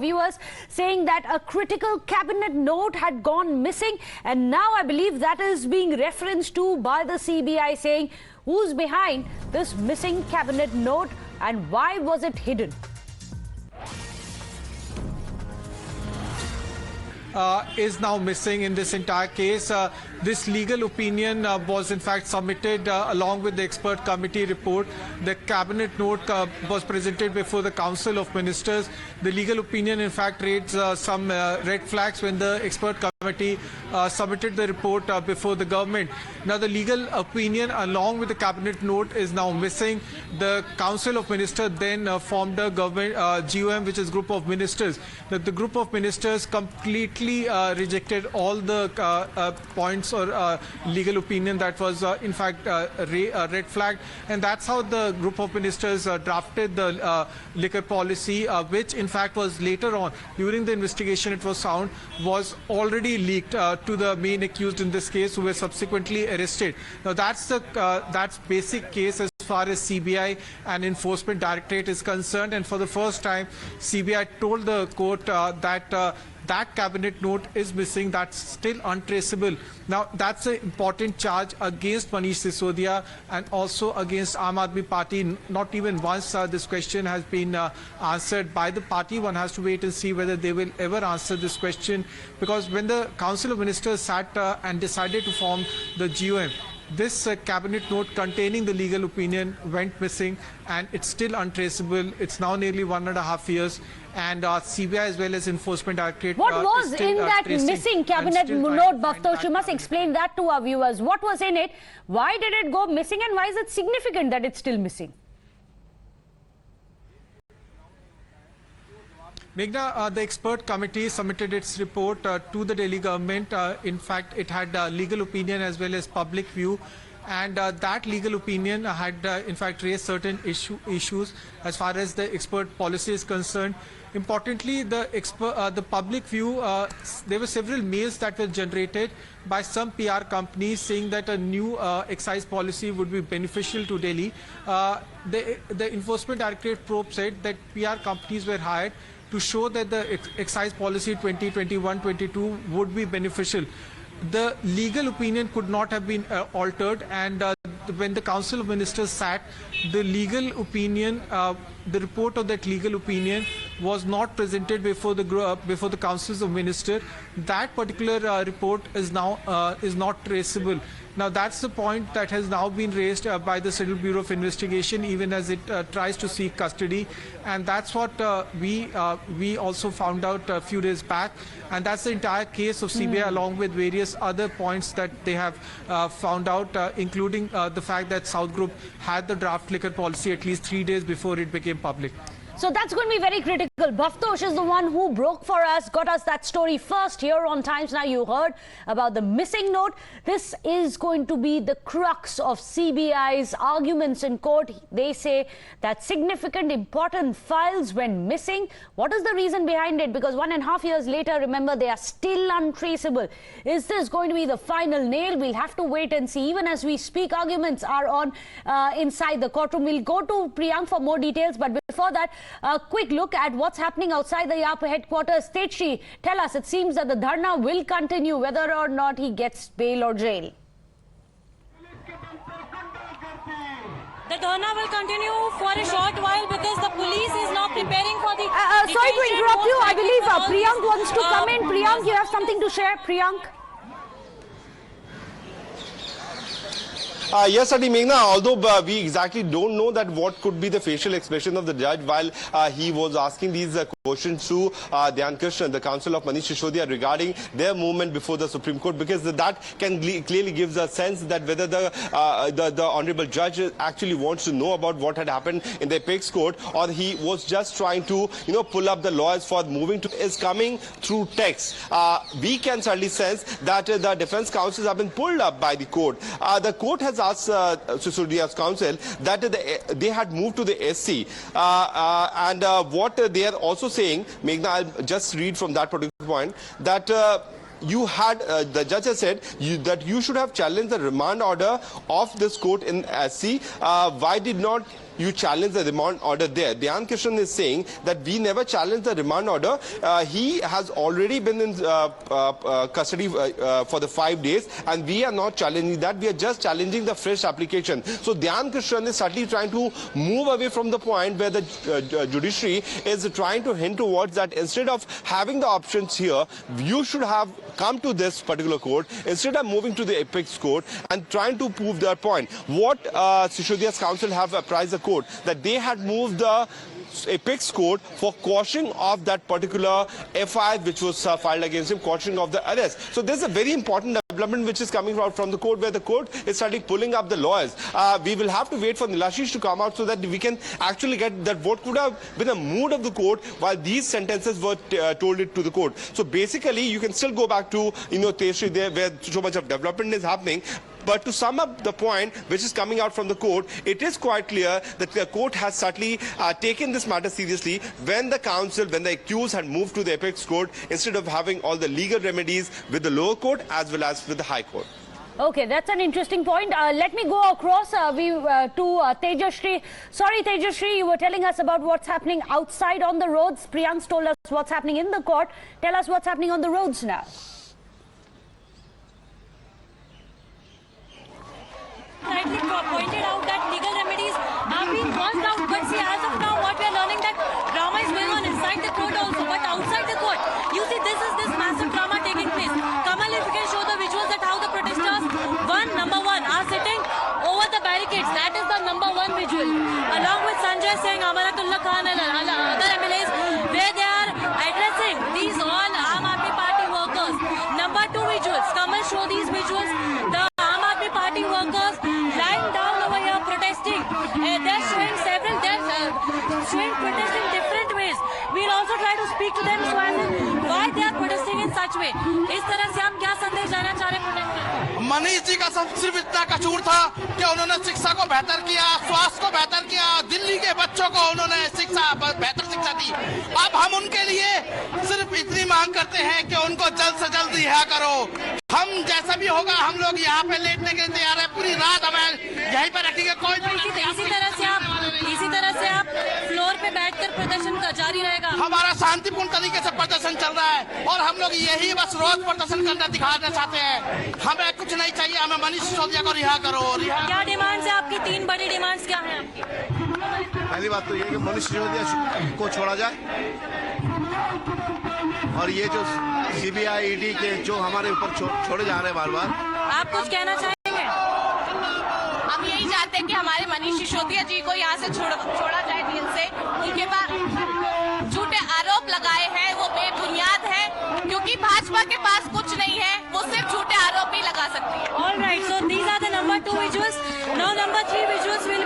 viewers saying that a critical cabinet note had gone missing, and now I believe that is being referenced to by the CBI, saying who's behind this missing cabinet note and why was it hidden? Is now missing in this entire case. This legal opinion was in fact submitted along with the expert committee report. The cabinet note was presented before the Council of Ministers. The legal opinion in fact raised some red flags when the expert committee submitted the report before the government. Now the legal opinion along with the cabinet note is now missing. The Council of Ministers then formed a government GOM, which is group of ministers. The group of ministers completely rejected all the points or legal opinion that was in fact red flagged, and that's how the group of ministers drafted the liquor policy, which in fact was later on during the investigation it was found was already leaked to the main accused in this case, who were subsequently arrested. Now that's basic case as far as CBI and Enforcement Directorate is concerned, and for the first time CBI told the court that cabinet note is missing, that's still untraceable. Now that's an important charge against Manish Sisodia and also against Aam Aadmi Party. Not even once this question has been answered by the party. One has to wait and see whether they will ever answer this question, because when the Council of Ministers sat and decided to form the GOM, this cabinet note containing the legal opinion went missing, and it's still untraceable. It's now nearly 1.5 years, and CBI as well as Enforcement Directorate. What was in that missing cabinet note, Bhaftosh? You must explain that to our viewers. What was in it? Why did it go missing, and why is it significant that it's still missing? Meghna, the expert committee submitted its report to the Delhi government. In fact, it had legal opinion as well as public view, and that legal opinion had in fact raised certain issues as far as the expert policy is concerned. Importantly, the public view, there were several mails that were generated by some PR companies saying that a new excise policy would be beneficial to Delhi. The Enforcement Directorate probe said that PR companies were hired to show that the excise policy 2021-22 would be beneficial. The legal opinion could not have been altered, and when the Council of Ministers sat, the legal opinion, the report of that legal opinion was not presented before the Councils of Ministers. That particular report is now is not traceable. Now that's the point that has now been raised by the Central Bureau of Investigation, even as it tries to seek custody, and that's what we also found out a few days back, and that's the entire case of CBI along with various other points that they have found out, including the fact that South Group had the draft liquor policy at least 3 days before it became public. So that's going to be very critical. Bhaftosh is the one who broke for us, got us that story first here on Times Now. You heard about the missing note. This is going to be the crux of CBI's arguments in court. They say that significant, important files went missing. What is the reason behind it? Because 1.5 years later, remember, they are still untraceable. Is this going to be the final nail? We'll have to wait and see. Even as we speak, arguments are on inside the courtroom. We'll go to Priyank for more details, but before that, a quick look at what's happening outside the AAP headquarters. Tetshi, tell us, it seems that the dharna will continue whether or not he gets bail or jail. The dharna will continue for a short while because the police is now preparing for the... sorry to interrupt you. I believe Priyank wants to come in. Priyank, you have something to share? Priyank? Yes, Adi Meghna, although we exactly don't know that what could be the facial expression of the judge while he was asking these questions to Dhyan Krishna, the counsel of Manish Sisodia, regarding their movement before the Supreme Court, because that can clearly gives a sense that whether the honorable judge actually wants to know about what had happened in the apex court, or he was just trying to pull up the lawyers for moving to is coming through text. We can certainly sense that the defense counsels have been pulled up by the court. The court has asked Sisodia's counsel that they had moved to the SC, and what they are also saying, Meghna, I'll just read from that particular point, that you had, the judge has said that you should have challenged the remand order of this court in SC. Why did not you challenge the remand order there. Dhyan Krishnan is saying that we never challenged the remand order. He has already been in custody for the 5 days, and we are not challenging that. We are just challenging the fresh application. So Dhyan Krishnan is certainly trying to move away from the point where the judiciary is trying to hint towards that instead of having the options here, you should have come to this particular court instead of moving to the apex court and trying to prove their point. What Sisodia's counsel have apprised the court that they had moved the apex court for quashing of that particular FIR which was filed against him, quashing of the arrest. So there's a very important development which is coming out from the court, where the court is starting pulling up the lawyers. We will have to wait for Nilashish to come out so that we can actually get that what could have been a mood of the court while these sentences were told it to the court. So basically you can still go back to Teshri there where so much of development is happening. But to sum up the point which is coming out from the court, it is quite clear that the court has certainly taken this matter seriously when the counsel, when the accused had moved to the apex court instead of having all the legal remedies with the lower court as well as with the high court. Okay, that's an interesting point. Let me go across to Tejashree. Sorry, Tejashree, you were telling us about what's happening outside on the roads. Priyank's told us what's happening in the court. Tell us what's happening on the roads now. Rightly pointed out that legal remedies are being worked out, but see, as of now, what we are learning that drama is going on inside the court also, but outside the court, you see, this massive drama taking place. Kamal, if you can show the visuals that how the protesters, number one, are sitting over the barricades. That is the number one visual, along with Sanjay Singh, Amaratullah Khan, and other MLAs, where they are addressing these all Aam Aadmi Party workers. Number two visuals, Kamal, show these visuals. The Aam Aadmi Party workers lying down over here protesting. They're showing several, showing protest in different ways. We'll also try to speak to them so as in why they are protesting in such way. इस तरह से आप क्या संदेश देना चाह रहे हैं प्रोटेस्टर? मनीष जी का सिर्फ इतना कसूर था कि उन्होंने शिक्षा को बेहतर किया, स्वास्थ्य को बेहतर किया, दिल्ली के बच्चों को उन्होंने बेहतर शिक्षा दी। अब हम उनके लिए सिर्फ इतनी मांग करते हैं कि उनको जल्द से जल्द रिहा करो। हम जैसा भी होगा हम लोग यहाँ पे लेटने के लिए तैयार है, पूरी रात हमें यहीं पे रखेंगे। कोई इसी तरह से आप फ्लोर पे बैठकर प्रदर्शन जारी रहेगा। हमारा शांतिपूर्ण तरीके से प्रदर्शन चल रहा है और हम लोग यही बस रोज प्रदर्शन करना दिखाना चाहते हैं। हमें कुछ नहीं चाहिए, हमें मनीष सिसोदिया को रिहा करो। क्या डिमांड्स है आपकी? 3 बड़ी डिमांड्स क्या है आपकी? पहली बात तो ये कि मनीष सिसोदिया को छोड़ा जाए और ये जो सीबीआई ईडी के जो हमारे ऊपर छोड़े जा रहे हैं बार बार। आप कुछ कहना चाहेंगे? हम यही चाहते हैं कि हमारे मनीष सिसोदिया जी को यहाँ से छोड़ा जाए जेल से। उनके पास झूठे आरोप लगाए हैं, वो बेबुनियाद है, क्योंकि भाजपा के पास कुछ नहीं है, वो सिर्फ झूठे आरोप ही लगा सकती है। All right, so these are the number 2 visuals. Now number 3 visuals will